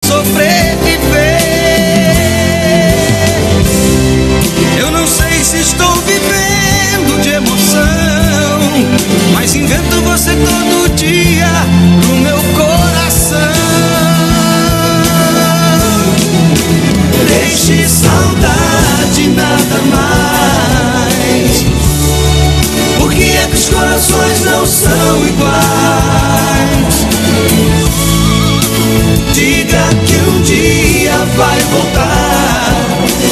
sobreviver. Eu não sei se estou vivendo de emoção, mas invento você todo dia no meu coração. Deixe saudade nada mais. Por que é que os corações não são iguais? Diga que um dia vai voltar,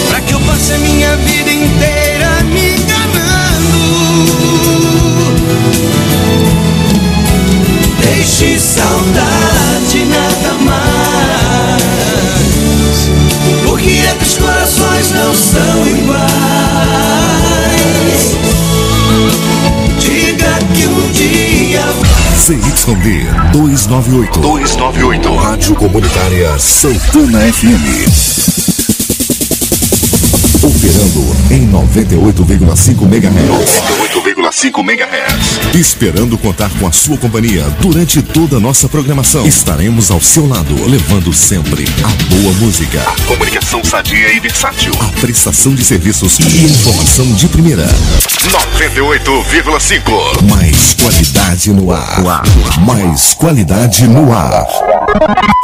pra que eu passe a minha vida inteira me enganando. Deixe saudade nada mais. Por que é que os corações não são iguais? Diga que um dia CYD 298. Rádio Comunitária Santana FM. Operando em 98,5 MHz. Esperando contar com a sua companhia durante toda a nossa programação. Estaremos ao seu lado, levando sempre a boa música, a comunicação sadia e versátil, a prestação de serviços e informação de primeira. 98,5. Mais qualidade no ar. Mais qualidade no ar.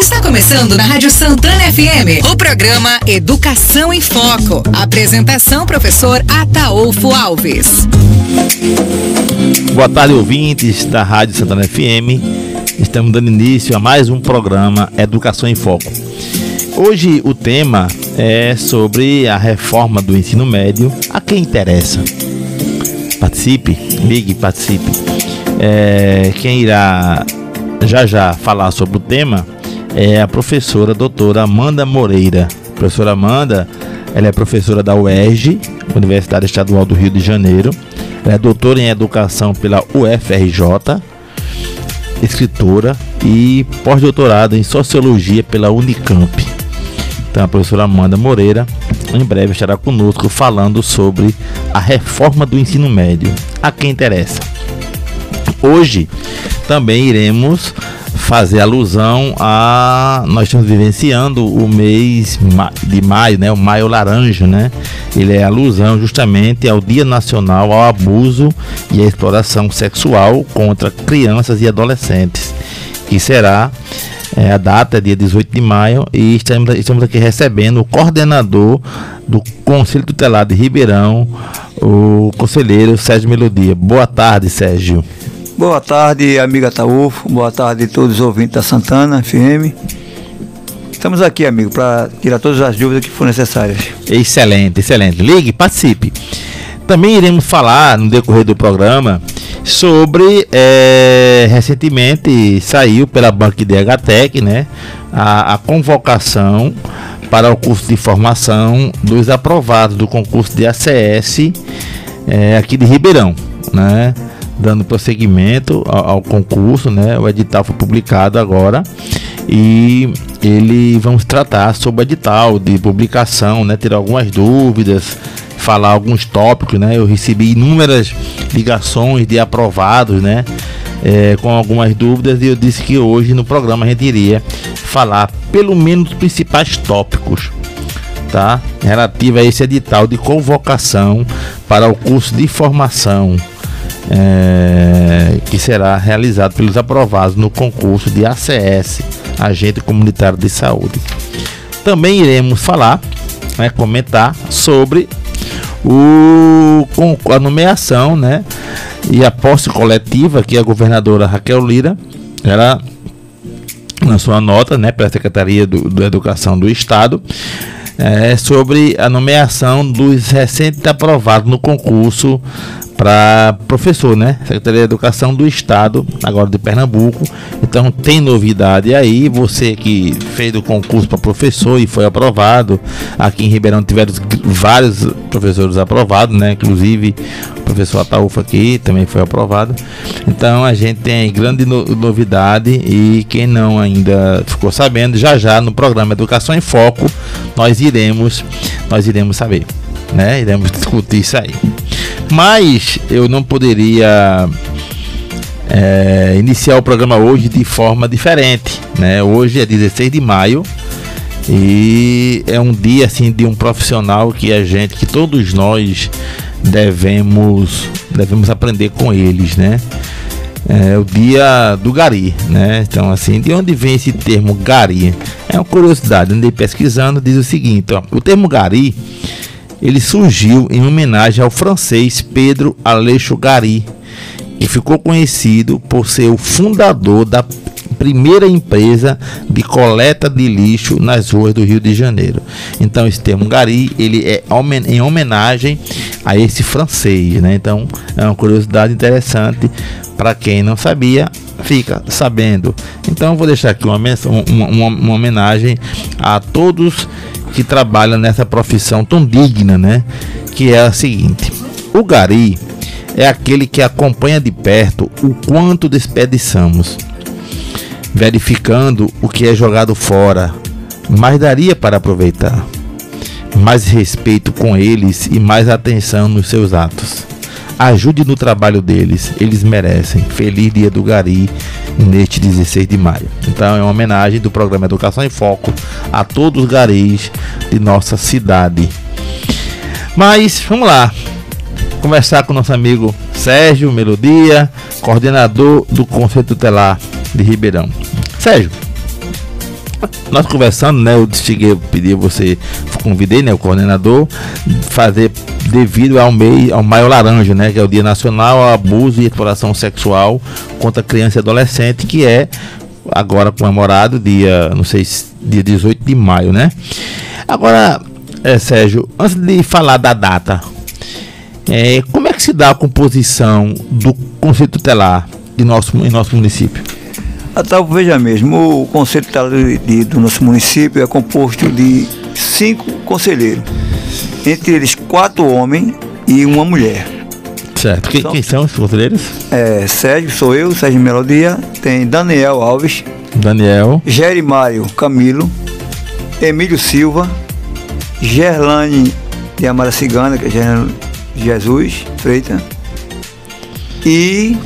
Está começando na Rádio Santana FM o programa Educação em Foco. Apresentação, professor Ataúfo Alves. Boa tarde, ouvintes da Rádio Santana FM. Estamos dando início a mais um programa Educação em Foco. Hoje o tema é sobre a reforma do ensino médio. A quem interessa? Participe, ligue, participe. Quem irá já falar sobre o tema é a professora doutora Amanda Moreira. A professora Amanda, ela é professora da UERJ, Universidade Estadual do Rio de Janeiro. Ela é doutora em educação pela UFRJ, escritora e pós-doutorado em sociologia pela Unicamp. Então a professora Amanda Moreira em breve estará conosco falando sobre a reforma do ensino médio. A quem interessa? Hoje também iremos fazer alusão a... Nós estamos vivenciando o mês de maio, né? O Maio Laranja, né? Ele é alusão justamente ao Dia Nacional ao Abuso e à Exploração Sexual contra Crianças e Adolescentes, que será... a data é dia 18 de maio e estamos aqui recebendo o coordenador do Conselho Tutelar de Ribeirão, o conselheiro Sérgio Melodia. Boa tarde, Sérgio. Boa tarde, amigo Ataúfo. Boa tarde a todos os ouvintes da Santana FM. Estamos aqui, amigo, para tirar todas as dúvidas que forem necessárias. Excelente, excelente. Ligue, participe. Também iremos falar no decorrer do programa sobre, recentemente saiu pela Banca DHTEC, né, a convocação para o curso de formação dos aprovados do concurso de ACS aqui de Ribeirão, né, dando prosseguimento ao concurso, né. O edital foi publicado agora e vamos tratar sobre o edital de publicação, né, ter algumas dúvidas, falar alguns tópicos, né? Eu recebi inúmeras ligações de aprovados, né? Com algumas dúvidas, e eu disse que hoje no programa a gente iria falar pelo menos os principais tópicos, tá? Relativo a esse edital de convocação para o curso de formação que será realizado pelos aprovados no concurso de ACS, Agente Comunitário de Saúde. Também iremos falar, né, comentar sobre a nomeação, né, e a posse coletiva que a governadora Raquel Lira, ela lançou a nota, né, para a Secretaria da Educação do Estado, sobre a nomeação dos recentes aprovados no concurso para professor, né? Secretaria de Educação do Estado, agora de Pernambuco. Então tem novidade aí. Você que fez o concurso para professor e foi aprovado, aqui em Ribeirão tiveram vários professores aprovados, né? Inclusive o professor Ataúfo aqui também foi aprovado. Então a gente tem grande novidade, e quem não ainda ficou sabendo, já no programa Educação em Foco nós iremos saber, né? Iremos discutir isso aí. Mas eu não poderia iniciar o programa hoje de forma diferente, né? Hoje é 16 de maio E é um dia assim de um profissional que todos nós devemos aprender com eles, né? É o dia do gari, né? Então, assim, de onde vem esse termo gari? É uma curiosidade, andei pesquisando, diz o seguinte, ó, o termo gari, ele surgiu em homenagem ao francês Pedro Aleixo Gary, que ficou conhecido por ser o fundador da primeira empresa de coleta de lixo nas ruas do Rio de Janeiro. Então esse termo gari, ele é em homenagem a esse francês, né? Então é uma curiosidade interessante para quem não sabia, fica sabendo. Então eu vou deixar aqui uma homenagem a todos que trabalham nessa profissão tão digna, né? Que é a seguinte: o gari é aquele que acompanha de perto o quanto desperdiçamos, verificando o que é jogado fora, mas daria para aproveitar. Mais respeito com eles e mais atenção nos seus atos. Ajude no trabalho deles, eles merecem. Feliz Dia do Gari neste 16 de maio. Então é uma homenagem do programa Educação em Foco a todos os garis de nossa cidade. Mas vamos lá conversar com o nosso amigo Sérgio Melodia, coordenador do Conselho Tutelar de Ribeirão. Sérgio, nós conversando, né? Eu pedi a você, convidei, né, o coordenador, fazer devido ao Maio Laranja, né, que é o Dia Nacional ao Abuso e Exploração Sexual contra Criança e Adolescente, que é agora comemorado dia 18 de maio, né? Agora, Sérgio, antes de falar da data, como é que se dá a composição do Conselho Tutelar em nosso município? Então, veja mesmo, o Conselho Tutelar do nosso município é composto de 5 conselheiros, entre eles 4 homens e uma mulher. Certo. Quem são os conselheiros? Sérgio, sou eu, Sérgio Melodia, tem Daniel Alves, Gerimário Camilo, Emílio Silva, Gerlane de Amara Cigana, que é Gerlane Jesus Freitas, e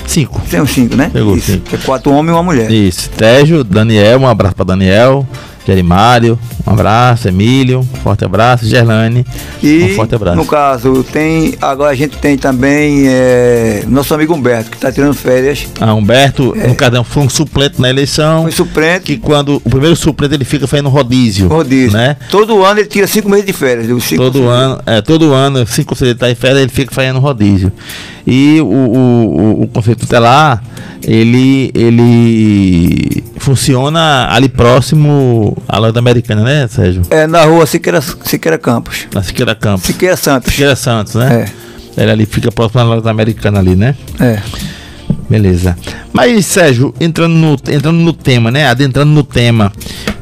5. Tem uns 5, né? Pegou isso, 5. que é 4 homens e uma mulher. Isso. Tejo, Daniel, um abraço para Daniel. Gerimário, um abraço. Emílio, um forte abraço. Gerlane, um forte abraço. No caso, agora a gente tem também nosso amigo Humberto, que está tirando férias. Humberto, no caso, foi um suplente na eleição. Foi suplente. Que quando o primeiro suplente ele fica fazendo rodízio. Né? Todo ano ele tira 5 meses de férias. Todo ano, 5 conselheiros estão em férias, ele fica fazendo rodízio. E o Conselho Tutelar, ele funciona ali próximo à Loja Americana, né, Sérgio? Na rua Siqueira Campos. Na Siqueira Campos. Siqueira Santos, né? Ele ali fica próximo à Loja Americana ali, né? Beleza. Mas, Sérgio, entrando no tema, né? Adentrando no tema.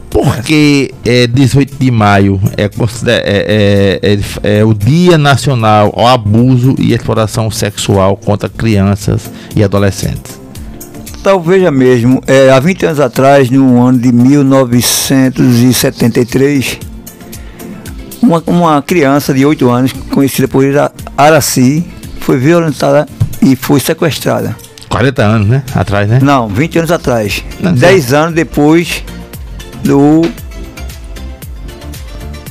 Porque 18 de maio é o Dia Nacional ao Abuso e Exploração Sexual contra Crianças e Adolescentes. Então, veja mesmo, há 20 anos atrás, no ano de 1973, uma criança de 8 anos, conhecida por Araci, foi violentada e foi sequestrada. 40 anos, né? Atrás, né? Não, 20 anos atrás. 10 anos depois do...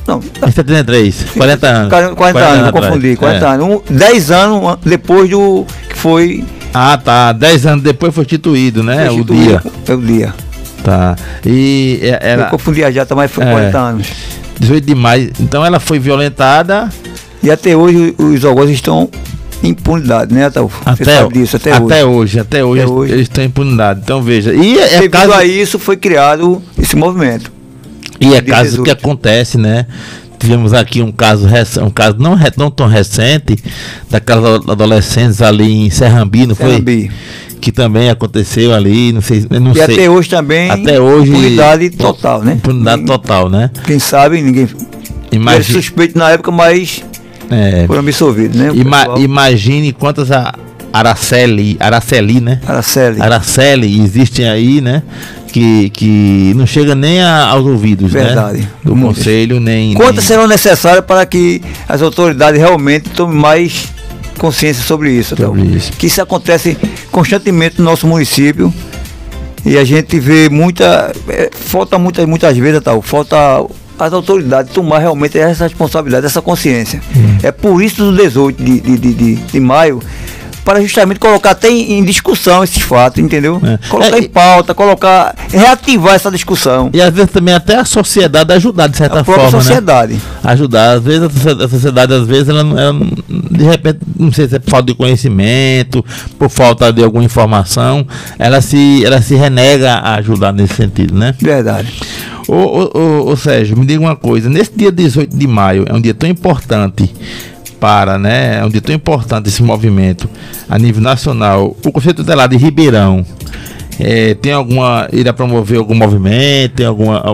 Não. Em 73, 40 anos. 40 anos, eu confundi. 40 anos. 10 anos depois do que foi... tá. 10 anos depois foi instituído, né? O dia. É o dia. Tá. E ela... Eu confundi a data, mas foi 40 anos. 18 de maio. Então ela foi violentada. E até hoje os algozes estão em impunidade, né, Ataúfo? Você sabe disso, até hoje eles estão em impunidade. Então veja. E devido a isso foi criado esse movimento. E é caso que acontece, né? Tivemos aqui um caso não tão recente, daquelas adolescentes ali em Serrambi, não foi? Serrambi. Que também aconteceu ali, não sei. Até hoje também, impunidade total, né? Impunidade total, né? Quem sabe, ninguém... Era suspeito na época, mas foram absolvidos, né? Imagine quantas Araceli, né? Araceli existem aí, né? Que não chega nem aos ouvidos, verdade, né? Do conselho, nem... Quantas serão necessárias para que as autoridades realmente tomem mais consciência sobre isso, Que isso acontece constantemente no nosso município E a gente vê falta muitas vezes, falta as autoridades tomar realmente essa responsabilidade, essa consciência. É por isso do 18 de maio, para justamente colocar até em discussão esses fatos, entendeu? Colocar em pauta, reativar essa discussão. E às vezes também até a sociedade ajudar, de certa forma, a sociedade. Né? Ajudar. Às vezes a sociedade, ela de repente, não sei se é por falta de conhecimento, por falta de alguma informação, ela se renega a ajudar nesse sentido, né? Verdade. Ô Sérgio, me diga uma coisa, nesse dia 18 de maio, é um dia tão importante é um dia tão importante esse movimento a nível nacional. O Conselho Tutelar de Ribeirão irá promover algum movimento?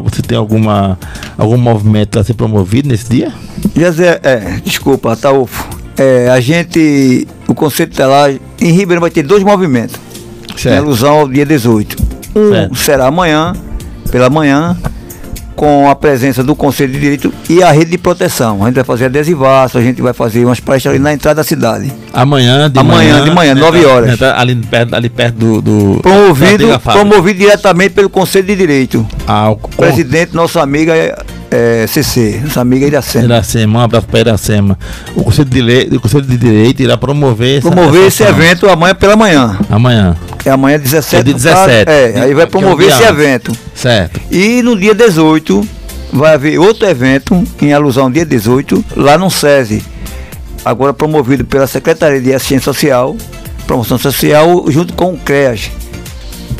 Você tem algum movimento a ser promovido nesse dia? Desculpa, Ataúfo. O Conselho Tutelar em Ribeirão vai ter 2 movimentos, em alusão ao dia 18. Será amanhã, pela manhã, com a presença do Conselho de Direito e a Rede de Proteção. A gente vai fazer adesivaço, a gente vai fazer umas palestras ali na entrada da cidade. Amanhã de manhã, 9 horas. Ali perto do promovido diretamente pelo Conselho de Direito. Presidente, nossa amiga CC, nossa amiga Iracema, um abraço para Iracema. O Conselho de Direito irá promover esse evento amanhã pela manhã. Amanhã. É amanhã 17. Dia 17. Aí vai promover esse evento. Certo. E no dia 18 vai haver outro evento em alusão ao dia 18 lá no SESI. Agora promovido pela Secretaria de Assistência Social, Promoção Social, junto com o CREAS.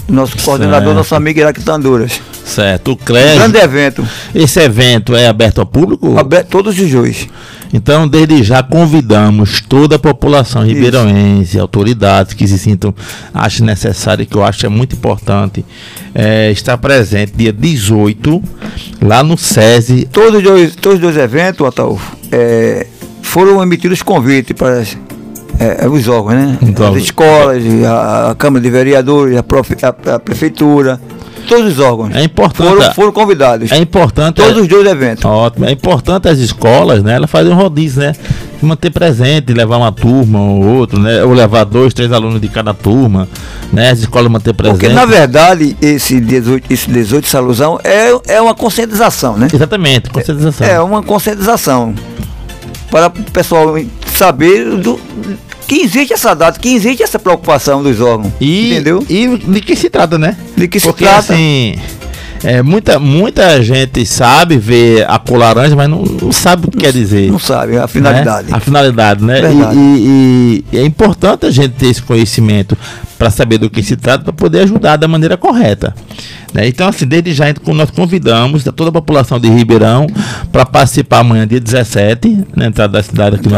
Nosso coordenador, nosso amigo Iraque Tanduras. Certo, o CREAS. Um grande evento. Esse evento é aberto ao público? Aberto todos os dias. Então, desde já convidamos toda a população ribeirãense, autoridades que se sintam, achem necessário, que eu acho é muito importante, estar presente dia 18, lá no SESI. Todos os dois eventos, Ataúfo, foram emitidos convites para os órgãos, né? Então, as escolas, a Câmara de Vereadores, a Prefeitura. Todos os órgãos foram convidados. É importante. Todos os 2 eventos. Ótimo. É importante as escolas, né? Elas fazem um rodízio, né? Se manter presente, levar uma turma ou outro, né? Ou levar 2, 3 alunos de cada turma, né? As escolas manter presente. Porque, na verdade, esse 18 essa alusão é uma conscientização, né? Exatamente, conscientização. É uma conscientização. Para o pessoal saber que existe essa data, que existe essa preocupação dos órgãos, entendeu? E de que se trata, né? De que se trata. Assim, muita gente sabe ver a cor laranja, mas não sabe o que quer dizer. Não sabe a finalidade. Né? A finalidade, né? E é importante a gente ter esse conhecimento para saber do que se trata, para poder ajudar da maneira correta. Né? Então, assim, desde já nós convidamos toda a população de Ribeirão para participar amanhã, dia 17, na entrada da cidade, aqui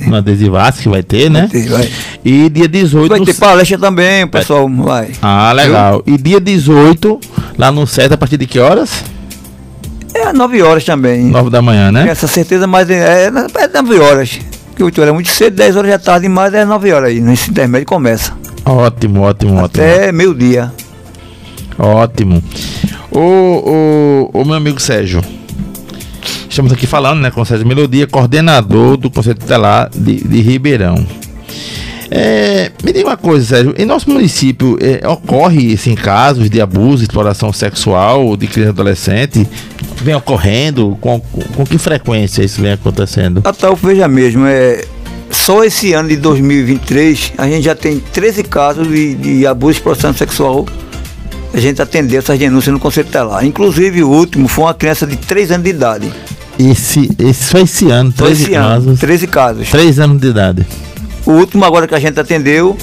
no adesivaço que vai ter, né? Vai. E dia 18... Vai ter palestra também, o pessoal vai. Ah, legal. E dia 18, lá no SESI, a partir de que horas? 9 horas também. 9 da manhã, né? Essa certeza, mas é 9 horas. Porque 8 horas é muito cedo, 10 horas da tarde, mas é 9 horas aí. Nesse intermédio começa. Ótimo. Até meio-dia. Ótimo. O meu amigo Sérgio, estamos aqui falando, né, com o Sérgio Melodia, coordenador do Conselho Tutelar de Ribeirão. Me diga uma coisa, Sérgio, em nosso município ocorre assim, casos de abuso, exploração sexual de criança e adolescente? Vem ocorrendo? Com que frequência isso vem acontecendo? Veja mesmo, só esse ano de 2023 a gente já tem 13 casos de abuso e exploração sexual. A gente atendeu essas denúncias no Conselho Tutelar. Inclusive o último foi uma criança de 3 anos de idade. Só esse ano, 13 casos. 13 casos. 3 anos de idade. O último agora que a gente atendeu,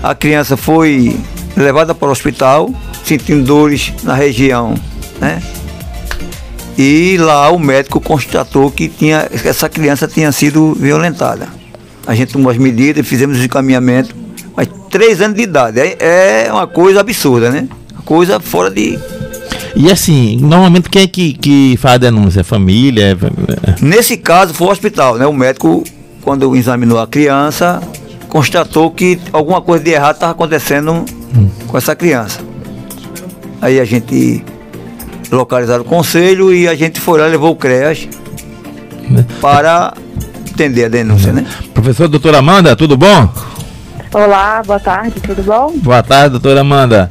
a criança foi levada para o hospital, sentindo dores na região, né? E lá o médico constatou que essa criança tinha sido violentada. A gente tomou as medidas, fizemos o encaminhamento, mas 3 anos de idade, é uma coisa absurda, né? Coisa fora de... E assim, normalmente quem é que faz a denúncia? A família? Nesse caso foi o hospital, né? O médico, quando examinou a criança, constatou que alguma coisa de errado estava acontecendo com essa criança. Aí a gente localizaram o conselho e a gente foi lá e levou o CREAS para atender a denúncia, né? Professor, doutora Amanda, tudo bom? Olá, boa tarde, tudo bom? Boa tarde, doutora Amanda.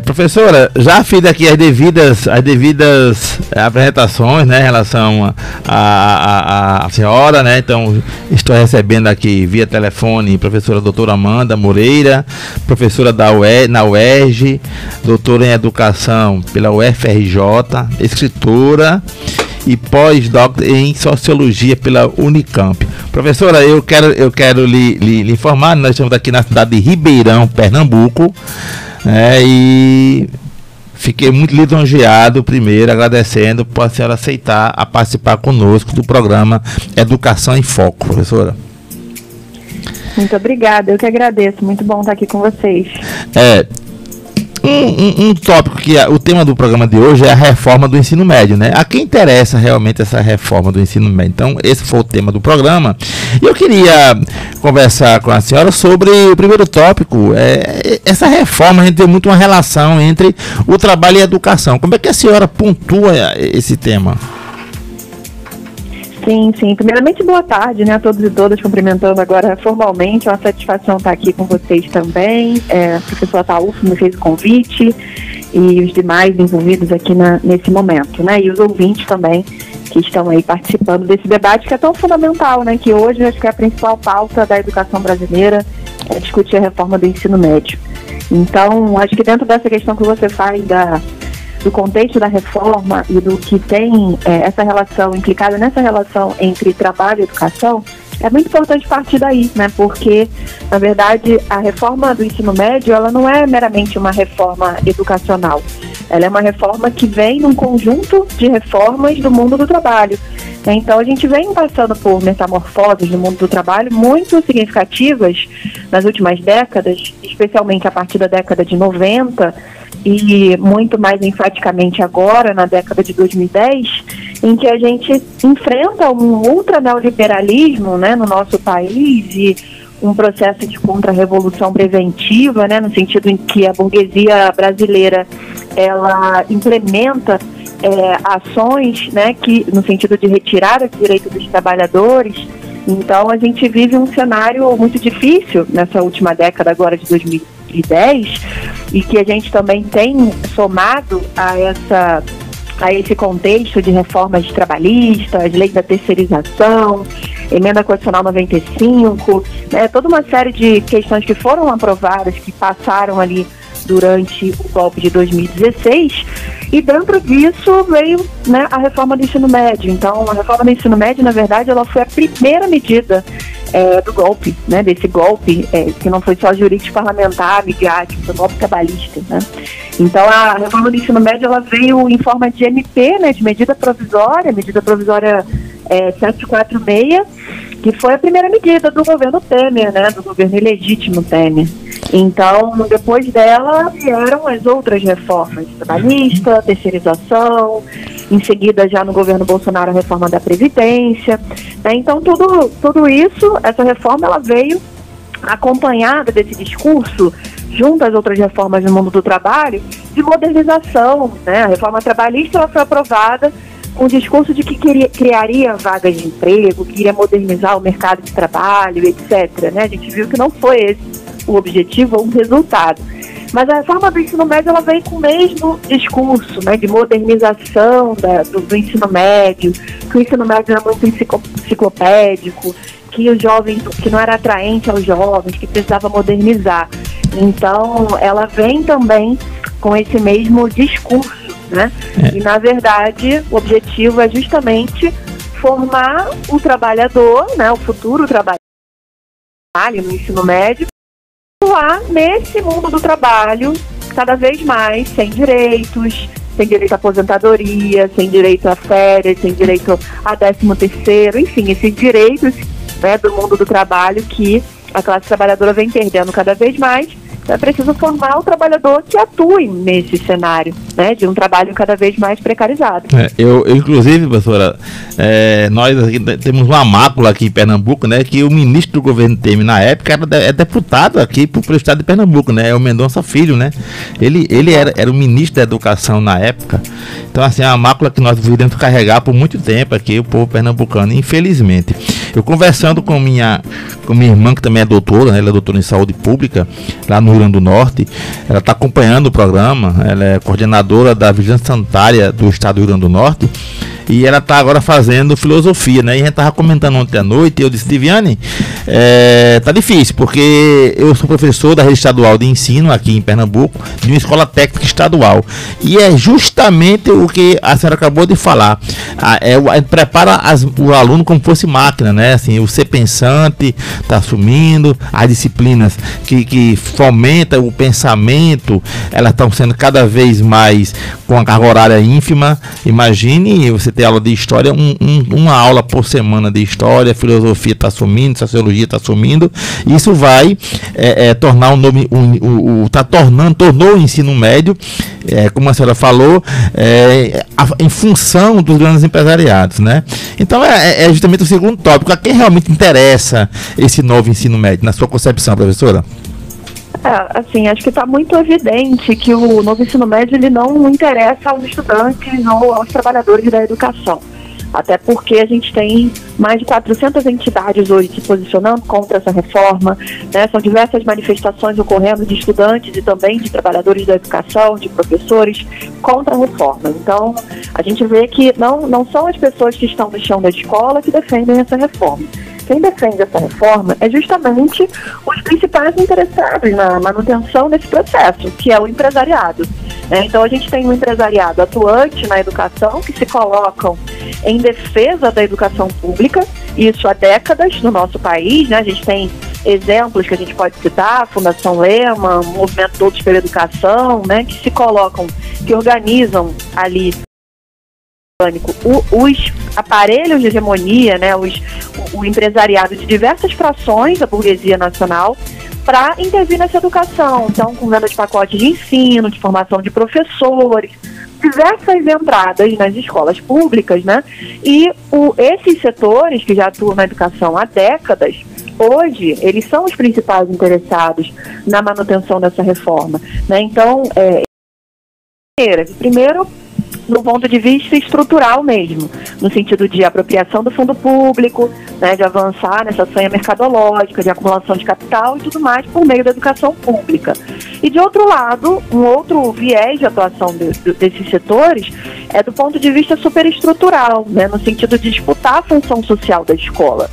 Professora, já fiz aqui as devidas apresentações, né, em relação a senhora, né? Então, estou recebendo aqui via telefone a professora doutora Amanda Moreira, professora na UERJ, doutora em Educação pela UFRJ, escritora e pós-doc em Sociologia pela Unicamp. Professora, eu quero lhe informar, nós estamos aqui na cidade de Ribeirão, Pernambuco, e fiquei muito lisonjeado, primeiro, agradecendo por a senhora aceitar a participar conosco do programa Educação em Foco, professora. Muito obrigada, eu que agradeço, muito bom estar aqui com vocês. Um tópico que o tema do programa de hoje é a reforma do ensino médio, né? A quem interessa realmente essa reforma do ensino médio. Então, esse foi o tema do programa. E eu queria conversar com a senhora sobre o primeiro tópico. Essa reforma, a gente tem muito uma relação entre o trabalho e a educação. Como é que a senhora pontua esse tema? Sim. Primeiramente, boa tarde, né, a todos e todas, cumprimentando agora formalmente. É uma satisfação estar aqui com vocês também. A professora Ataúfo me fez o convite e os demais envolvidos aqui nesse momento, né, e os ouvintes também que estão aí participando desse debate que é tão fundamental, né, que hoje acho que é a principal pauta da educação brasileira é discutir a reforma do ensino médio. Então, acho que dentro dessa questão que você faz do contexto da reforma e do que tem essa relação, implicada nessa relação entre trabalho e educação, é muito importante partir daí, né? Porque, na verdade, a reforma do ensino médio, ela não é meramente uma reforma educacional. Ela é uma reforma que vem num conjunto de reformas do mundo do trabalho. Então, a gente vem passando por metamorfoses no mundo do trabalho muito significativas nas últimas décadas, especialmente a partir da década de 90, e muito mais enfaticamente agora, na década de 2010, em que a gente enfrenta um ultra-neoliberalismo, né, no nosso país e um processo de contra-revolução preventiva, né, no sentido em que a burguesia brasileira ela implementa ações, né, que, no sentido de retirar os direitos dos trabalhadores. Então, a gente vive um cenário muito difícil nessa última década agora de 2010 e que a gente também tem somado a esse contexto de reformas trabalhistas, lei da terceirização, emenda constitucional 95, né, toda uma série de questões que foram aprovadas, que passaram ali durante o golpe de 2016, e dentro disso veio, né, a reforma do ensino médio. Então, a reforma do ensino médio, na verdade, ela foi a primeira medida do golpe, né, desse golpe, que não foi só jurídico parlamentar, midiático, foi um golpe trabalhista, né. Então, a reforma do ensino médio, ela veio em forma de MP, né, de medida provisória 746, que foi a primeira medida do governo Temer, né, do governo ilegítimo Temer. Então, depois dela, vieram as outras reformas, trabalhista, terceirização, em seguida, já no governo Bolsonaro, a reforma da Previdência, né? Então, tudo isso, essa reforma, ela veio acompanhada desse discurso, junto às outras reformas no mundo do trabalho, de modernização, né? A reforma trabalhista, ela foi aprovada com o discurso de que criaria vagas de emprego, que iria modernizar o mercado de trabalho, etc., né? A gente viu que não foi esse o objetivo ou o resultado. Mas a reforma do ensino médio, ela vem com o mesmo discurso, né, de modernização do ensino médio, que o ensino médio era muito enciclopédico, que os jovens, que não era atraente aos jovens, que precisava modernizar. Então, ela vem também com esse mesmo discurso, né? E, na verdade, o objetivo é justamente formar o trabalhador, né, o futuro trabalhador no ensino médio, lá nesse mundo do trabalho, cada vez mais sem direitos à aposentadoria, sem direito a férias, sem direito a 13º, enfim, esses direitos, né, do mundo do trabalho que a classe trabalhadora vem perdendo cada vez mais. É preciso formar o trabalhador que atue nesse cenário, né, de um trabalho cada vez mais precarizado. Eu inclusive, professora, nós aqui temos uma mácula aqui em Pernambuco, né, que o ministro do governo Temer, na época, é deputado aqui pelo estado de Pernambuco, né, é o Mendonça Filho, né, ele era o ministro da Educação na época. Então, assim, é uma mácula que nós iremos carregar por muito tempo aqui, o povo pernambucano, infelizmente. Eu conversando com minha irmã, que também é doutora, né? Ela é doutora em saúde pública, lá no Rio Grande do Norte. Ela está acompanhando o programa, ela é coordenadora da Vigilância Sanitária do Estado do Rio Grande do Norte. E ela está agora fazendo filosofia, né? E a gente estava comentando ontem à noite, e eu disse, Viviane, tá difícil, porque eu sou professor da rede estadual de ensino aqui em Pernambuco, de uma escola técnica estadual. E é justamente o que a senhora acabou de falar. A gente prepara o aluno como fosse máquina, né? Assim, o ser pensante está assumindo, as disciplinas que fomentam o pensamento, elas estão sendo cada vez mais com a carga horária ínfima. Imagine você ter aula de história, uma aula por semana de história, filosofia está sumindo, sociologia está sumindo. Isso vai tornar tornou o ensino médio, como a senhora falou, em função dos grandes empresariados, né? Então é justamente o segundo tópico. A quem realmente interessa esse novo ensino médio, na sua concepção, professora? Assim, acho que está muito evidente que o novo ensino médio ele não interessa aos estudantes ou aos trabalhadores da educação. Até porque a gente tem mais de 400 entidades hoje se posicionando contra essa reforma, né? São diversas manifestações ocorrendo de estudantes e também de trabalhadores da educação, de professores, contra a reforma. Então, a gente vê que não são as pessoas que estão no chão da escola que defendem essa reforma. Quem defende essa reforma é justamente os principais interessados na manutenção desse processo, que é o empresariado. Então a gente tem um empresariado atuante na educação que se colocam em defesa da educação pública, isso há décadas no nosso país, né? A gente tem exemplos que a gente pode citar, a Fundação Lema, o Movimento Todos pela Educação, né? Que se colocam, que organizam ali os aparelhos de hegemonia, né, o empresariado de diversas frações da burguesia nacional para intervir nessa educação. Então, com venda de pacotes de ensino, de formação de professores, diversas entradas nas escolas públicas, né? E esses setores que já atuam na educação há décadas, hoje, eles são os principais interessados na manutenção dessa reforma, né? Então, primeiro, no ponto de vista estrutural mesmo, no sentido de apropriação do fundo público, né, de avançar nessa sanha mercadológica, de acumulação de capital e tudo mais por meio da educação pública. E de outro lado, um outro viés de atuação desses setores é do ponto de vista superestrutural, né, no sentido de disputar a função social da escola,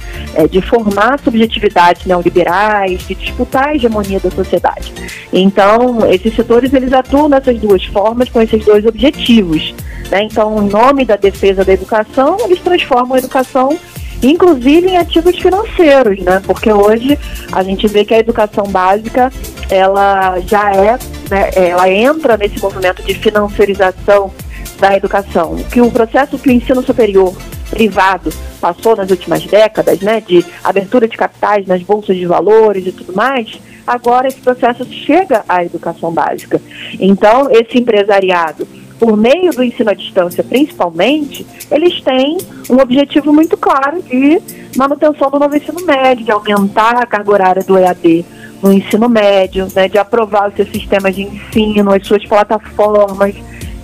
de formar subjetividades neoliberais, de disputar a hegemonia da sociedade. Então, esses setores eles atuam dessas duas formas, com esses dois objetivos. Então, em nome da defesa da educação, eles transformam a educação, inclusive, em ativos financeiros, né? Porque hoje a gente vê que a educação básica, ela já ela entra nesse movimento de financiarização da educação. Que o processo que o ensino superior privado passou nas últimas décadas, né, de abertura de capitais nas bolsas de valores e tudo mais, agora esse processo chega à educação básica. Então, esse empresariado, por meio do ensino à distância principalmente, eles têm um objetivo muito claro de manutenção do novo ensino médio, de aumentar a carga horária do EAD no ensino médio, né, de aprovar os seus sistemas de ensino, as suas plataformas.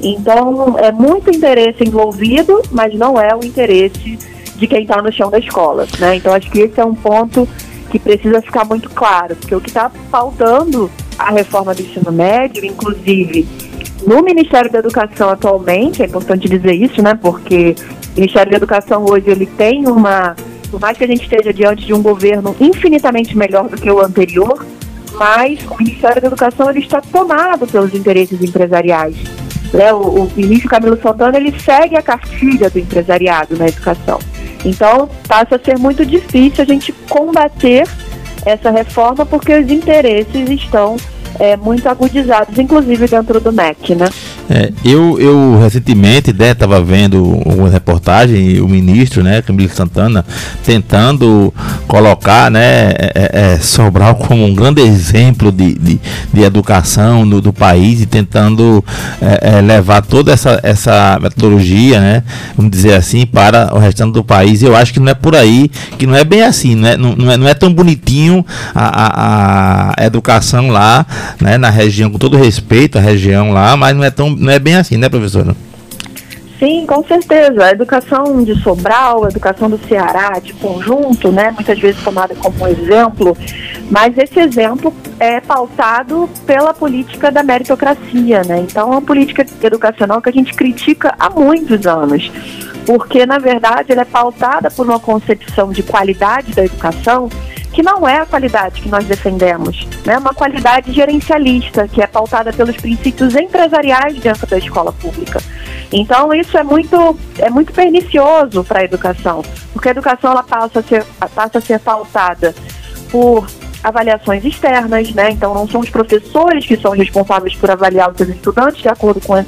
Então, é muito interesse envolvido, mas não é o interesse de quem está no chão da escola, né? Então, acho que esse é um ponto que precisa ficar muito claro, porque o que está faltando a reforma do ensino médio, inclusive no Ministério da Educação atualmente, é importante dizer isso, né? Porque o Ministério da Educação hoje ele tem por mais que a gente esteja diante de um governo infinitamente melhor do que o anterior, mas o Ministério da Educação ele está tomado pelos interesses empresariais. O ministro Camilo Santana ele segue a cartilha do empresariado na educação. Então, passa a ser muito difícil a gente combater essa reforma porque os interesses estão muito agudizados, inclusive dentro do MEC, né? Eu recentemente estava vendo uma reportagem e o ministro, né, Camilo Santana, tentando colocar, né, Sobral como um grande exemplo de educação do país e tentando levar toda essa metodologia, né, vamos dizer assim, para o restante do país. Eu acho que não é por aí, que não é bem assim, né? Não é tão bonitinho a educação lá, né, na região, com todo respeito à região lá, mas não é bem assim, né, professora? Sim, com certeza. A educação de Sobral, a educação do Ceará, de conjunto, né, muitas vezes tomada como exemplo, mas esse exemplo é pautado pela política da meritocracia, né? Então é uma política educacional que a gente critica há muitos anos, porque na verdade ela é pautada por uma concepção de qualidade da educação que não é a qualidade que nós defendemos, né? Uma qualidade gerencialista, que é pautada pelos princípios empresariais dentro da escola pública. Então isso é muito pernicioso para a educação, porque a educação ela passa a ser pautada por avaliações externas, né? Então não são os professores que são responsáveis por avaliar os seus estudantes de acordo com as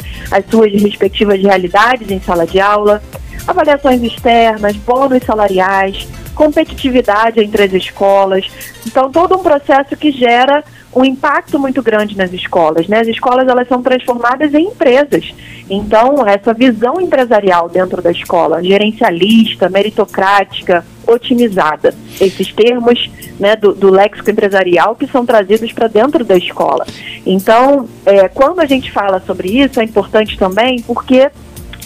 suas respectivas realidades em sala de aula, avaliações externas, bônus salariais, competitividade entre as escolas. Então todo um processo que gera um impacto muito grande nas escolas, né? As escolas elas são transformadas em empresas. Então essa visão empresarial dentro da escola, gerencialista, meritocrática, otimizada, esses termos, né, do léxico empresarial que são trazidos para dentro da escola. Então quando a gente fala sobre isso é importante também porque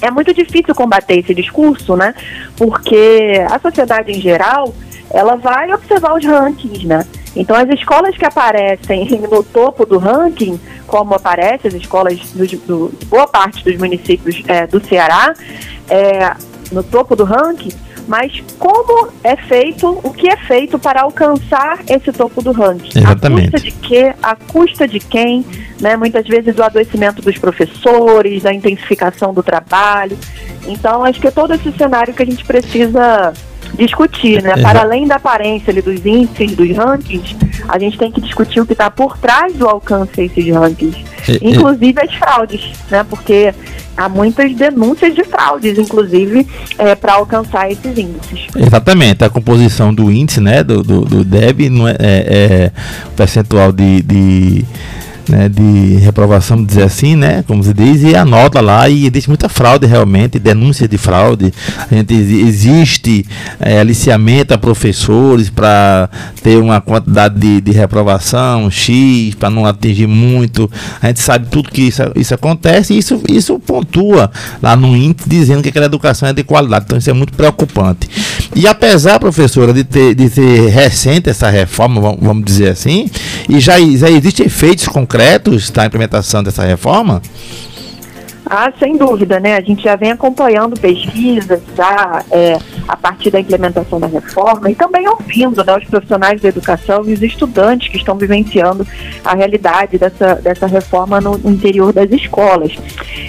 é muito difícil combater esse discurso, né? Porque a sociedade em geral, ela vai observar os rankings, né? Então as escolas que aparecem no topo do ranking, como aparecem as escolas de boa parte dos municípios do Ceará, no topo do ranking, mas como é feito, o que é feito para alcançar esse topo do ranking? Exatamente. A custa de quê? A custa de quem? Né? Muitas vezes do adoecimento dos professores, da intensificação do trabalho. Então, acho que é todo esse cenário que a gente precisa discutir, né? Para além da aparência ali, dos índices, dos rankings, a gente tem que discutir o que está por trás do alcance desses rankings. Inclusive as fraudes, né? Porque há muitas denúncias de fraudes, inclusive, para alcançar esses índices. Exatamente, a composição do índice, né, do DEB não é o percentual de reprovação, dizer assim, né, como se diz, e anota lá, e existe muita fraude realmente, denúncia de fraude. Existe aliciamento a professores para ter uma quantidade de reprovação X, para não atingir muito. A gente sabe tudo que isso acontece, e isso pontua lá no índice, dizendo que aquela educação é de qualidade. Então isso é muito preocupante. E apesar, professora, de ser recente essa reforma, vamos dizer assim, e já existem efeitos concretos da implementação dessa reforma? Sem dúvida, né? A gente já vem acompanhando pesquisas já a partir da implementação da reforma e também ouvindo, né, os profissionais da educação e os estudantes que estão vivenciando a realidade dessa reforma no interior das escolas.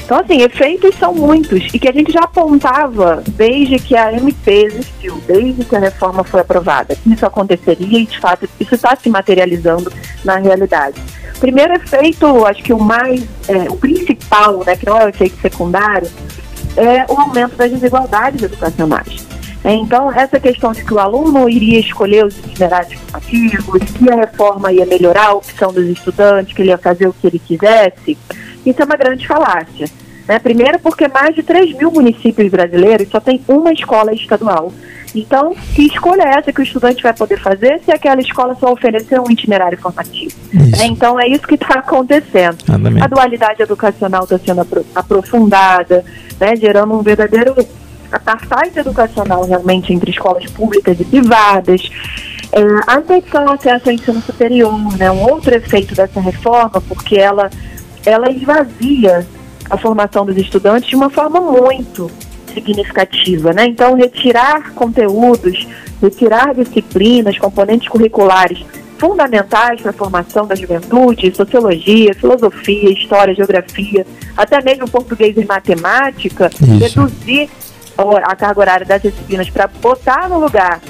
Então, assim, efeitos são muitos e que a gente já apontava desde que a MP existiu, desde que a reforma foi aprovada, que isso aconteceria e, de fato, isso está se materializando na realidade. Primeiro efeito, acho que o principal, né, que não é o efeito secundário, é o aumento das desigualdades educacionais. Então, essa questão de que o aluno iria escolher os itinerários formativos, que a reforma ia melhorar a opção dos estudantes, que ele ia fazer o que ele quisesse, isso é uma grande falácia, né? Primeiro porque mais de 3 mil municípios brasileiros só tem uma escola estadual. Então, que escolha é essa que o estudante vai poder fazer se aquela escola só oferecer um itinerário formativo? Então, é isso que está acontecendo. Exatamente. A dualidade educacional está sendo aprofundada, né, gerando um verdadeiro apartheid educacional realmente entre escolas públicas e privadas. A impedição ao acesso ao ensino superior, né, um outro efeito dessa reforma, porque ela esvazia a formação dos estudantes de uma forma muito significativa, né? Então, retirar conteúdos, retirar disciplinas, componentes curriculares fundamentais para a formação da juventude, sociologia, filosofia, história, geografia, até mesmo português e matemática, reduzir a carga horária das disciplinas para botar no lugar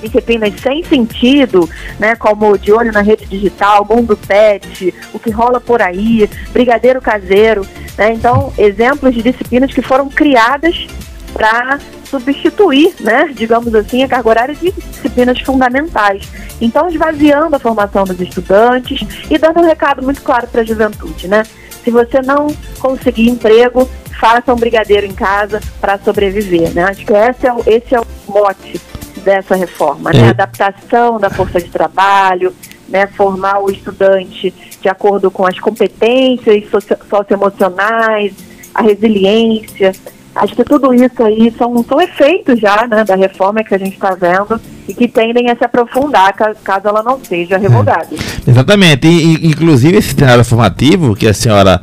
disciplinas sem sentido, né, como De Olho na Rede Digital, Mundo Pet, O que Rola por Aí, Brigadeiro Caseiro, né? Então, exemplos de disciplinas que foram criadas para substituir, né, digamos assim, a carga horária de disciplinas fundamentais. Então, esvaziando a formação dos estudantes e dando um recado muito claro para a juventude, né? Se você não conseguir emprego, faça um brigadeiro em casa para sobreviver, né? Acho que esse é o mote dessa reforma, né? A adaptação da força de trabalho, né? Formar o estudante de acordo com as competências socioemocionais, a resiliência, Acho que tudo isso aí são efeitos já, né, da reforma que a gente está vendo e que tendem a se aprofundar caso ela não seja revogada. Exatamente, inclusive esse cenário formativo que a senhora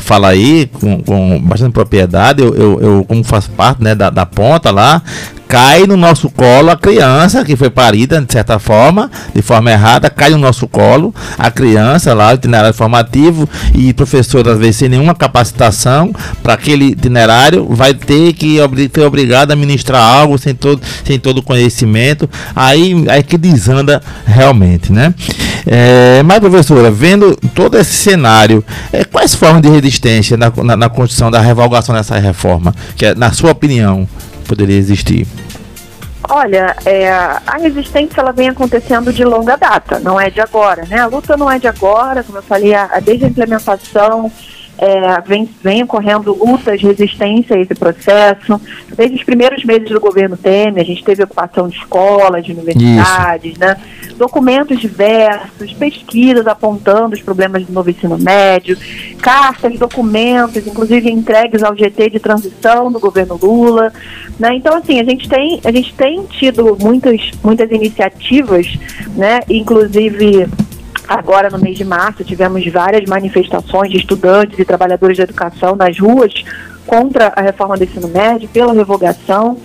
fala aí com bastante propriedade, eu como faço parte, né, da ponta lá, cai no nosso colo a criança que foi parida, de certa forma, de forma errada, cai no nosso colo a criança lá, o itinerário formativo, e professor, às vezes, sem nenhuma capacitação para aquele itinerário, vai ter que ser obrigado a ministrar algo sem todo conhecimento, aí que desanda realmente, né? Mas, professora, vendo todo esse cenário, quais formas de resistência na construção da revogação dessa reforma, que na sua opinião poderia existir? Olha, a resistência ela vem acontecendo de longa data, não é de agora, né? A luta não é de agora, como eu falei, desde a implementação vem ocorrendo lutas, resistência a esse processo. Desde os primeiros meses do governo Temer, a gente teve ocupação de escolas, de universidades, né? Documentos diversos, pesquisas apontando os problemas do novo ensino médio, cartas, documentos, inclusive entregues ao GT de transição do governo Lula, né? Então, assim, a gente tem tido muitas iniciativas, né? Inclusive, agora no mês de março, tivemos várias manifestações de estudantes e trabalhadores da educação nas ruas contra a reforma do ensino médio, pela revogação.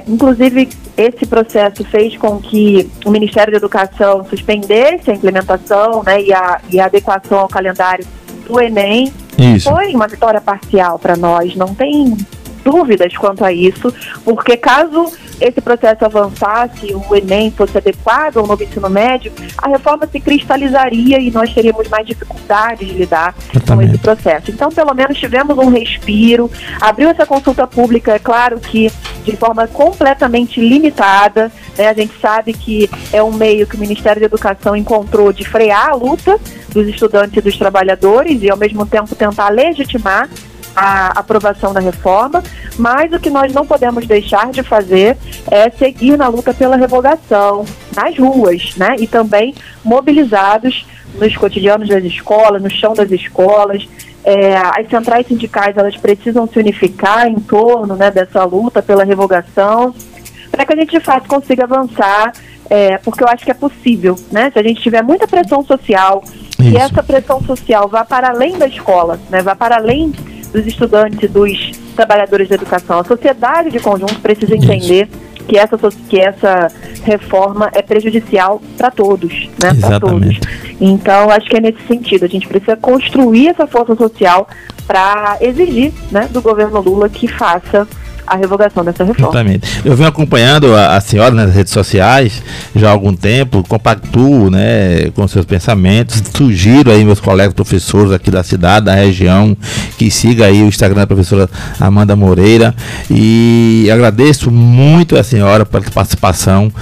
Inclusive, esse processo fez com que o Ministério da Educação suspendesse a implementação, né, e a adequação ao calendário do Enem. Isso. Foi uma vitória parcial para nós, não tem dúvidas quanto a isso, porque caso esse processo avançasse, o Enem fosse adequado ao novo ensino médio, a reforma se cristalizaria e nós teríamos mais dificuldade de lidar com esse processo. Então, pelo menos tivemos um respiro, abriu essa consulta pública, é claro que de forma completamente limitada, né? A gente sabe que é um meio que o Ministério da Educação encontrou de frear a luta dos estudantes e dos trabalhadores e, ao mesmo tempo, tentar legitimar a aprovação da reforma, mas o que nós não podemos deixar de fazer é seguir na luta pela revogação, nas ruas, né? E também mobilizados nos cotidianos das escolas, no chão das escolas. As centrais sindicais, elas precisam se unificar em torno, né, dessa luta pela revogação, para que a gente de fato consiga avançar, porque eu acho que é possível, né? Se a gente tiver muita pressão social, e essa pressão social vá para além da escola, né, vá para além dos estudantes e dos trabalhadores da educação. A sociedade de conjunto precisa entender que essa reforma é prejudicial para todos, né? Para todos. Então, acho que é nesse sentido. A gente precisa construir essa força social para exigir, né, do governo Lula que faça a revogação dessa reforma. Exatamente. Eu venho acompanhando a senhora nas redes sociais já há algum tempo, compactuo, né, com seus pensamentos, sugiro aí meus colegas professores aqui da cidade, da região, que siga aí o Instagram da professora Amanda Moreira, e agradeço muito a senhora pela participação,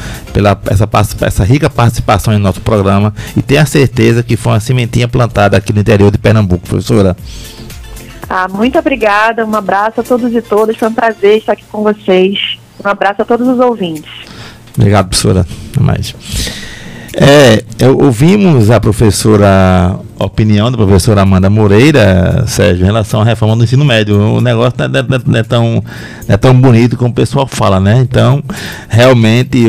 essa rica participação em nosso programa, e tenho a certeza que foi uma sementinha plantada aqui no interior de Pernambuco, professora. Muito obrigada, um abraço a todos e todas, foi um prazer estar aqui com vocês, um abraço a todos os ouvintes. Obrigado, professora. Até mais. Ouvimos a opinião da professora Amanda Moreira, Sérgio, em relação à reforma do ensino médio. O negócio não é tão bonito como o pessoal fala, né? Então, realmente,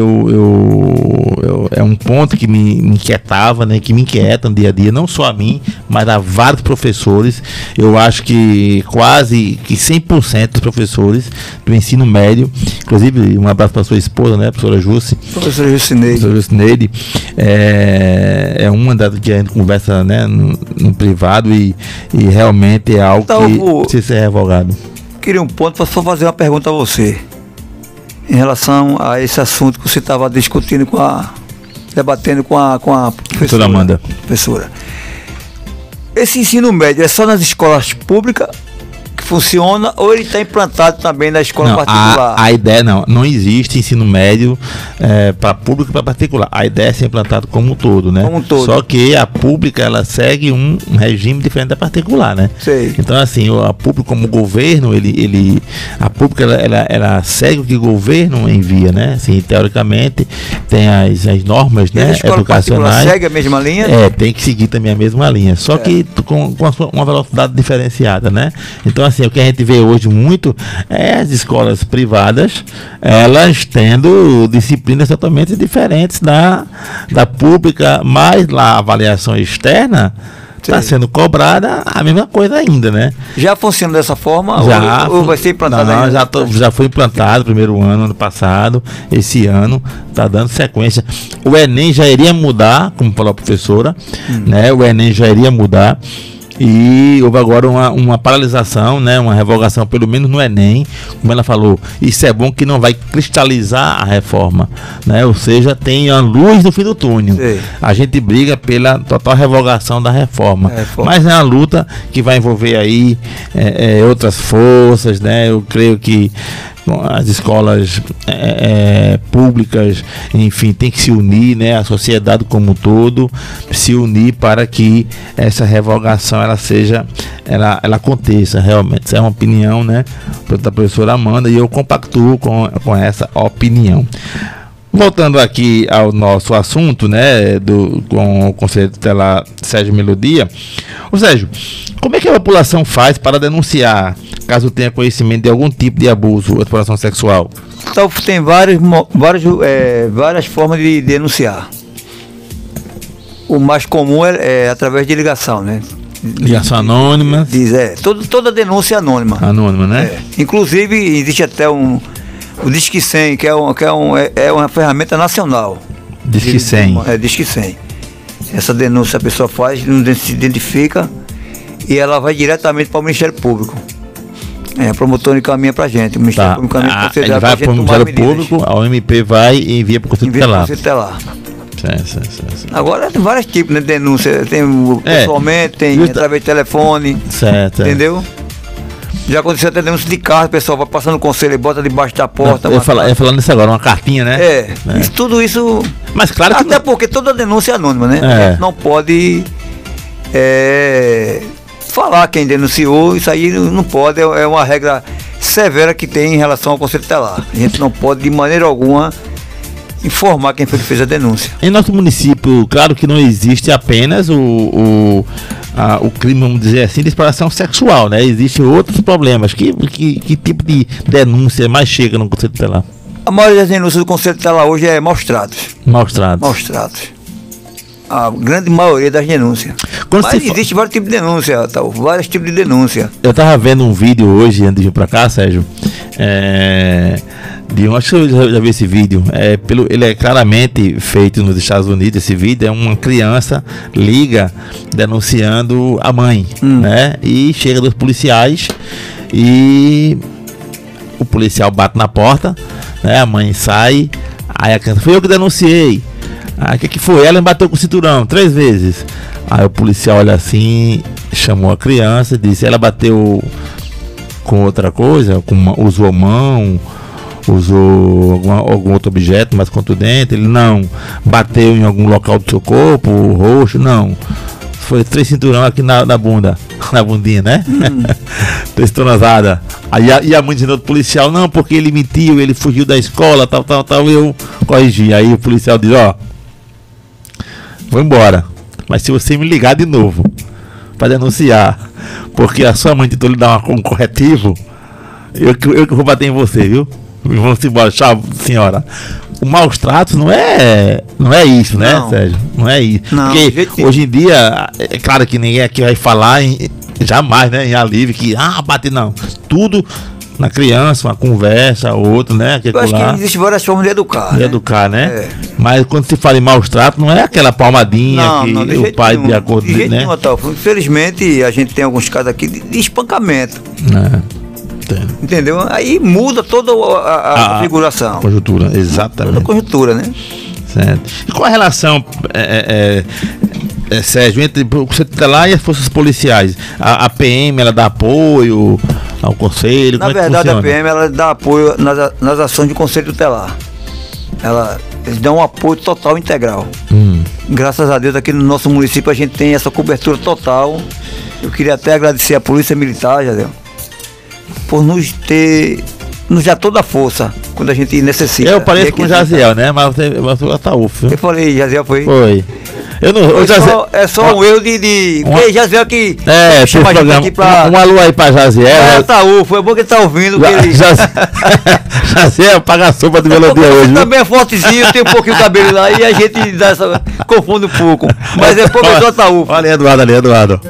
é um ponto que me inquietava, né? Que me inquieta no dia a dia, não só a mim, mas a vários professores. Eu acho que quase que 100% dos professores do ensino médio, inclusive um abraço para a sua esposa, né, professora Jussi? Professora Jussineide. É uma das que a gente conversa, né, no privado e realmente é algo então, que precisa ser revogado. Queria um ponto para só fazer uma pergunta a você em relação a esse assunto que você estava discutindo debatendo com a professora Amanda. Professora, esse ensino médio é só nas escolas públicas que funciona ou ele está implantado também na escola particular? A ideia não existe ensino médio para público e para particular. A ideia é ser implantado como um todo, né? Como um todo. Só que a pública, ela segue um regime diferente da particular, né? Sei. Então, assim, a pública como governo, a pública ela segue o que o governo envia, né? Assim, teoricamente, tem as normas, né, educacionais. Segue a mesma linha? Tem que seguir também a mesma linha. Só que com uma velocidade diferenciada, né? Então, assim, assim, o que a gente vê hoje muito é as escolas privadas, elas tendo disciplinas totalmente diferentes da pública, mas lá a avaliação externa está sendo cobrada a mesma coisa ainda, né? Já funciona dessa forma? Já, ou vai ser implantado ainda? Já foi implantado primeiro ano passado, esse ano está dando sequência. O Enem já iria mudar, como falou a professora, né? O Enem já iria mudar. E houve agora uma paralisação, né, uma revogação, pelo menos no Enem, como ela falou. Isso é bom que não vai cristalizar a reforma, né? Ou seja, tem a luz no fim do túnel. Sim. A gente briga pela total revogação da reforma. Mas é uma luta que vai envolver aí outras forças, né? Eu creio que as escolas públicas, enfim, tem que se unir, né? A sociedade como um todo se unir para que essa revogação ela aconteça realmente. Isso é uma opinião, né, da professora Amanda, e eu compactuo com essa opinião. Voltando aqui ao nosso assunto, né, com o Conselho Tutelar Sérgio Melodia. Ô Sérgio, como é que a população faz para denunciar, caso tenha conhecimento de algum tipo de abuso ou exploração sexual? Então, tem várias formas de denunciar. O mais comum é através de ligação, né? Ligação anônima. Toda denúncia é anônima. Anônima, né? Inclusive, existe até o Disque 100, que é uma ferramenta nacional. Disque 100. Disque 100. Essa denúncia a pessoa faz, não se identifica, e ela vai diretamente para o Ministério Público. A promotora encaminha para a gente. O Ministério Público encaminha para ele vai para o Ministério Público, a OMP vai e envia para o Conselho Tutelar. Agora tem vários tipos, né, de denúncia. Tem pessoalmente, tem através de telefone. Certo. Entendeu? Já aconteceu até denúncia de carta, o pessoal vai passando o conselho e bota debaixo da porta. Falando isso agora, uma cartinha, né? Tudo isso. Mas claro que. Até porque toda denúncia é anônima, né? Não pode falar quem denunciou, isso aí não pode, é uma regra severa que tem em relação ao Conselho Tutelar. A gente não pode, de maneira alguma, informar quem foi que fez a denúncia. Em nosso município, claro que não existe apenas o crime, vamos dizer assim, de exploração sexual, né? Existem outros problemas. Que tipo de denúncia mais chega no Conselho Tutelar? A maioria das denúncias do Conselho Tutelar hoje é maus tratos. Maus tratos. A grande maioria das denúncias. Mas existe vários tipos de denúncia, vários tipos de denúncia. Eu estava vendo um vídeo hoje, antes de vir para cá, Sérgio, acho que eu já vi esse vídeo. Ele é claramente feito nos Estados Unidos. Esse vídeo é uma criança liga denunciando a mãe, né? E chega dos policiais e o policial bate na porta, né? A mãe sai, aí a criança: foi eu que denunciei. Aí o que foi? Ela me bateu com o cinturão 3 vezes. Aí o policial olha assim, chamou a criança e disse: ela bateu com outra coisa, usou a mão, usou algum outro objeto mais contundente? Ele: não. Bateu em algum local do seu corpo, roxo? Não. Foi 3 cinturão aqui na bunda, na bundinha, né? 3 tornozadas. Aí a mãe dizendo do policial: não, porque ele mentiu, ele fugiu da escola, tal, eu corrigi. Aí o policial diz: vou embora, mas se você me ligar de novo para denunciar, porque a sua mãe tentou lhe dar um corretivo, eu que vou bater em você, viu? Vamos embora, tchau, senhora. O maus tratos não é isso, né, Sérgio? Não é isso. Não, porque hoje em dia, é claro que ninguém aqui vai falar jamais, né, em alívio, que bate não. Tudo na criança, uma conversa, outra, né? Eu acho que existe várias formas de educar. Educar, né? Mas quando se fala em maus tratos, não é aquela palmadinha que o pai de acordo, de né? Infelizmente, a gente tem alguns casos aqui de espancamento. Entendeu? Aí muda toda a configuração. Conjuntura, exatamente. Toda a conjuntura, né? Certo. E qual a relação, Sérgio, entre o Conselho Tutelar e as forças policiais? A PM, ela dá apoio ao Conselho? Na verdade, a PM, ela dá apoio nas ações do Conselho Tutelar. Eles dão um apoio total, integral. Graças a Deus, aqui no nosso município, a gente tem essa cobertura total. Eu queria até agradecer à Polícia Militar, Jadel, por nos dar toda a força quando a gente necessita. Eu pareço com o Jaziel, né? Mas você tá UF. Eu falei, Jaziel foi? Foi. É só um erro de porque Jaziel que chama a gente aqui pra... Um alô aí pra Jaziel. Foi bom que ele tá ouvindo. Jaziel, paga a sopa de melodia hoje. Também é fortezinho, tem um pouquinho de cabelo lá e a gente confunde um pouco. Mas é professor Ataúfo. Olha aí, Eduardo.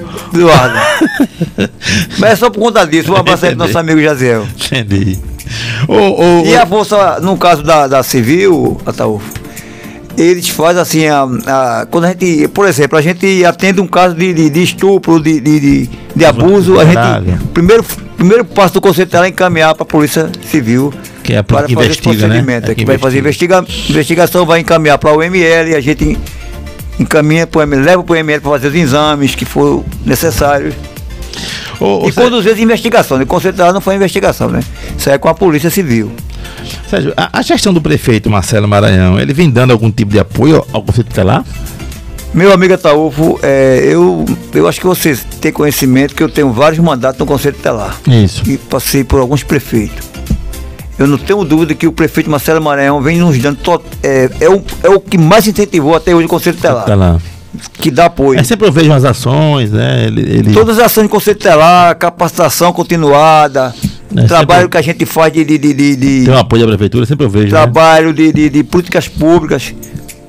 Mas é só por conta disso. Um abraço aí pro nosso amigo Jaziel. Entendi. E a força, no caso da Civil, Ataúfo, eles fazem assim, quando a gente, por exemplo, a gente atende um caso de estupro, de abuso, a gente, primeiro passo do Conselho Tutelar é encaminhar para a Polícia Civil, que é para fazer esse procedimento, que vai fazer investigação, vai encaminhar para o ML, a gente encaminha para o ML, leva para o ML para fazer os exames que for necessários. E conduzir as investigações. O Conselho Tutelar não foi investigação, né? Isso é com a Polícia Civil. Sérgio, a gestão do prefeito Marcelo Maranhão, ele vem dando algum tipo de apoio ao Conselho Tutelar? Meu amigo Ataúfo, eu acho que você tem conhecimento que eu tenho vários mandatos no Conselho Tutelar. Isso. E passei por alguns prefeitos. Eu não tenho dúvida que o prefeito Marcelo Maranhão vem nos dando... É o que mais incentivou até hoje o Conselho Tutelar. Que dá apoio. Sempre eu vejo as ações, né? Todas as ações de Conselho Tutelar, capacitação continuada, trabalho que a gente faz de tem um apoio da prefeitura, sempre eu vejo. Trabalho, né? de políticas públicas.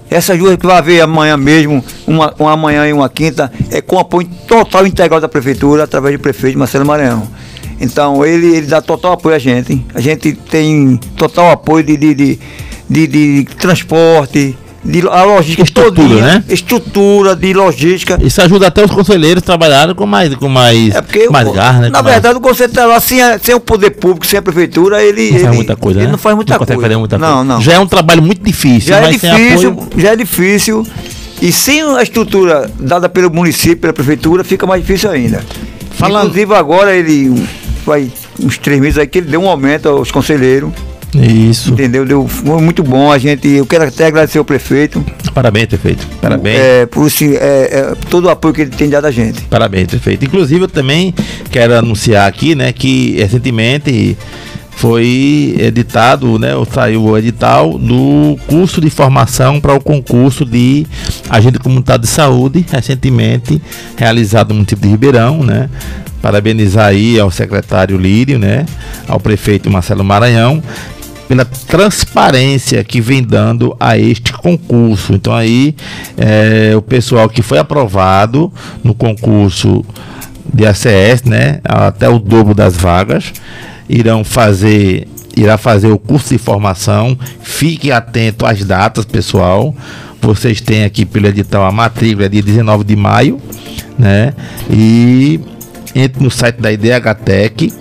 Essas duas que vai haver amanhã mesmo, uma amanhã e uma quinta, é com apoio total e integral da prefeitura, através do prefeito Marcelo Maranhão. Então, ele dá total apoio a gente. A gente tem total apoio de transporte, a logística estrutura, né? Estrutura de logística. Isso ajuda até os conselheiros a trabalharem com mais garra, né? Na verdade, o Conselho Tutelar, sem o poder público, sem a prefeitura, ele não faz muita coisa. Ele não faz muita coisa. Fazer muita coisa. Não. Já é um trabalho muito difícil. Já é difícil. E sem a estrutura dada pelo município, pela prefeitura, fica mais difícil ainda. Inclusive agora ele vai uns 3 meses aí que ele deu um aumento aos conselheiros. Isso. Entendeu? Foi muito bom. Eu quero até agradecer ao prefeito. Parabéns, prefeito. Parabéns. Por todo o apoio que ele tem dado a gente. Parabéns, prefeito. Inclusive, eu também quero anunciar aqui, né, que recentemente foi editado, né, saiu o edital do curso de formação para o concurso de agente comunitário de saúde, recentemente realizado no município de Ribeirão, né? Parabenizar aí ao secretário Lírio, né, ao prefeito Marcelo Maranhão, pela transparência que vem dando a este concurso. Então aí o pessoal que foi aprovado no concurso de ACS, né, até o dobro das vagas, irá fazer o curso de formação. Fique atento às datas, pessoal. Vocês têm aqui pelo edital a matrícula dia 19 de maio, né? E entre no site da IDHTEC,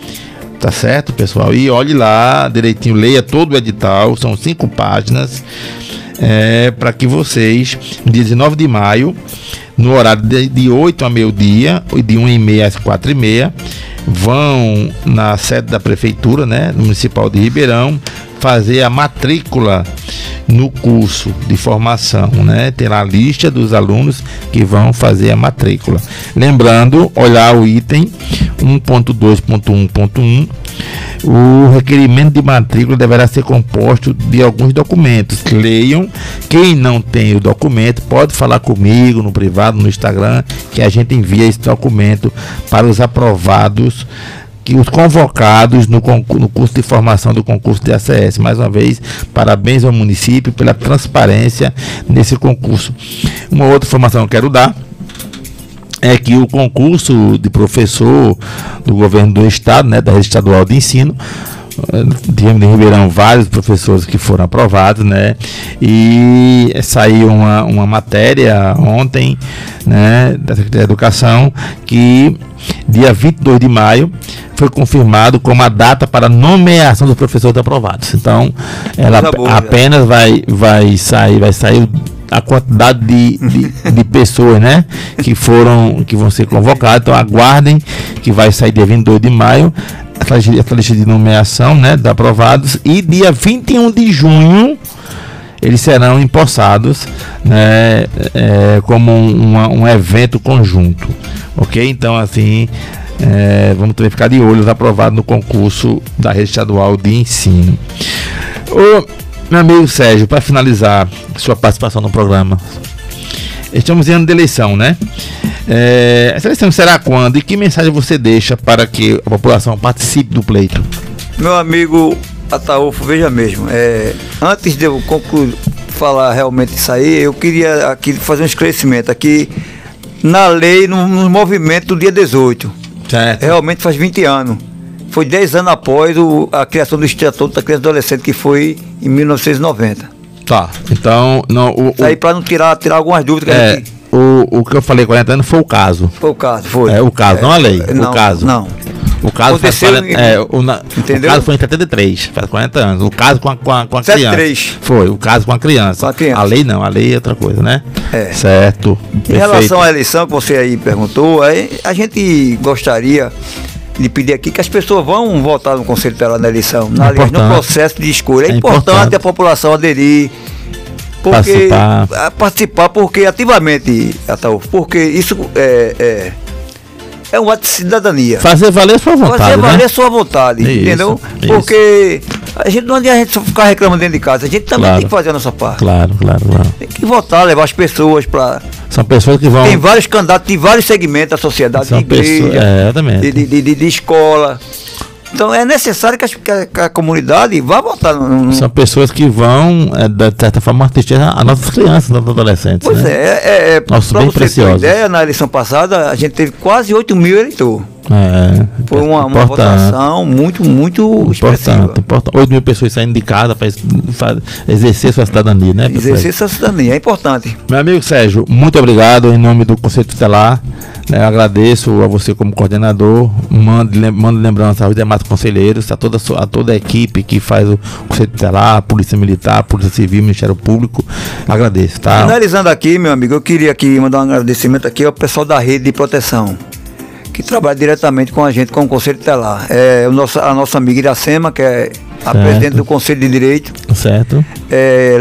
tá certo, pessoal? E olhe lá direitinho, leia todo o edital, são 5 páginas, para que vocês, no dia 19 de maio, no horário de 8 a meio-dia, e de 1h30 às 4h30, vão na sede da prefeitura, né, municipal de Ribeirão, fazer a matrícula no curso de formação, né? Terá a lista dos alunos que vão fazer a matrícula. Lembrando, olhar o item 1.2.1.1. O requerimento de matrícula deverá ser composto de alguns documentos. Leiam. Quem não tem o documento pode falar comigo no privado, no Instagram, que a gente envia esse documento para os aprovados, que os convocados no curso de formação do concurso de ACS. Mais uma vez, parabéns ao município pela transparência nesse concurso. Uma outra informação que eu quero dar é que o concurso de professor do governo do estado, né, da rede estadual de ensino, tivemos em Ribeirão vários professores que foram aprovados, né? E saiu uma matéria ontem, né, da Secretaria de Educação, que dia 22 de maio foi confirmado como a data para nomeação dos professores aprovados. Então, ela apenas vai sair a quantidade de pessoas, né, que vão ser convocadas. Então, aguardem, que vai sair dia 22 de maio essa lista de nomeação, né, de aprovados, e dia 21 de junho eles serão empossados, né, como um evento conjunto, ok? Então, assim, vamos também ficar de olho, aprovados no concurso da rede estadual de ensino. Ô, meu amigo Sérgio, para finalizar sua participação no programa, Estamos em ano de eleição, né? Essa eleição será quando? E que mensagem você deixa para que a população participe do pleito? Meu amigo Ataúfo, veja mesmo, antes de eu concluir, falar realmente isso aí, eu queria aqui fazer um esclarecimento aqui na lei, no movimento do dia 18. Certo. Realmente faz 20 anos. Foi 10 anos após a criação do Estatuto da Criança e Adolescente, que foi em 1990. Tá, então... Aí para não tirar algumas dúvidas que a gente... O que eu falei 40 anos foi o caso. Foi o caso, foi. O caso, não a lei. Não, o caso. Não. O caso aconteceu o caso foi em 73, faz 40 anos. O caso com a criança. 73. Foi, o caso com a criança. Com a criança. A lei não, a lei é outra coisa, né? Certo. Em relação à eleição que você aí perguntou, a gente gostaria de pedir aqui que as pessoas vão votar no Conselho Tutelar na eleição, no processo de escolha. É importante a população aderir. Participar, porque ativamente, Ataúfo, porque isso é um ato de cidadania. Fazer valer a sua vontade. Fazer valer a né? sua vontade, entendeu? Isso. Porque não adianta a gente só ficar reclamando dentro de casa, a gente também tem que fazer a nossa parte. Claro. Tem que votar, levar as pessoas para... São pessoas que vão... Tem vários candidatos de vários segmentos da sociedade, de igreja, de escola. Então é necessário que a comunidade vá votar. São pessoas que vão, de certa forma, assistir a nossas crianças, nossos adolescentes. Pois né? Nossos bem preciosos. Ideia, na eleição passada, a gente teve quase 8 mil eleitores. Foi uma votação muito expressiva. Importante. 8 mil pessoas saindo de casa para exercer sua cidadania, né? Exercer sua cidadania, é importante. Meu amigo Sérgio, muito obrigado em nome do Conselho Tutelar. Agradeço a você como coordenador. Mando lembrança aos demais conselheiros, a toda a equipe que faz o Conselho Tutelar, Polícia Militar, Polícia Civil, Ministério Público. Agradeço, tá? Finalizando aqui, meu amigo, eu queria aqui mandar um agradecimento aqui ao pessoal da Rede de Proteção, que trabalha diretamente com a gente, com o Conselho Tutelar. A nossa amiga Iracema, que é a presidente do Conselho de Direito. Certo.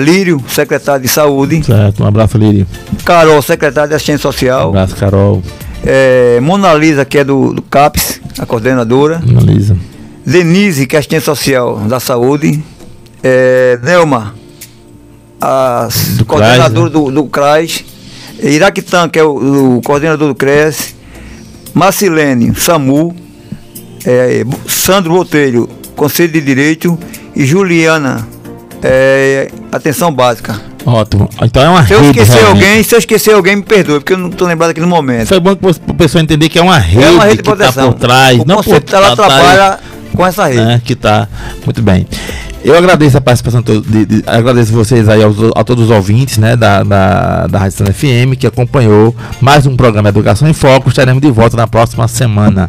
Lírio, secretário de Saúde. Certo, um abraço, Lírio. Carol, secretária de Assistência Social. Um abraço, Carol. Mona Lisa, que é do CAPES, a coordenadora. Mona Lisa. Denise, que é assistente social da saúde. Nelma, a coordenadora do CRAS. Iraquitã, que é o coordenador do CRES. Marcilene, SAMU. Sandro Botelho, Conselho de Direito. E Juliana, Atenção Básica. Ótimo. Então é uma rede. Se eu esquecer alguém, me perdoe, porque eu não estou lembrado aqui no momento. Foi bom que o pessoal entender que é uma rede, de proteção. Está por trás. O Conselho Tutelar trabalha com essa rede. Que está muito bem. Eu agradeço a participação, agradeço vocês aí a todos os ouvintes, né, da Rádio Santana FM, que acompanhou mais um programa Educação em Foco. Estaremos de volta na próxima semana.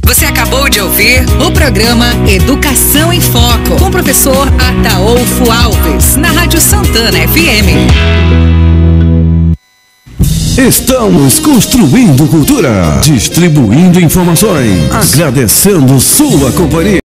Você acabou de ouvir o programa Educação em Foco, com o professor Ataúfo Alves, na Rádio Santana FM. Estamos construindo cultura, distribuindo informações, agradecendo sua companhia.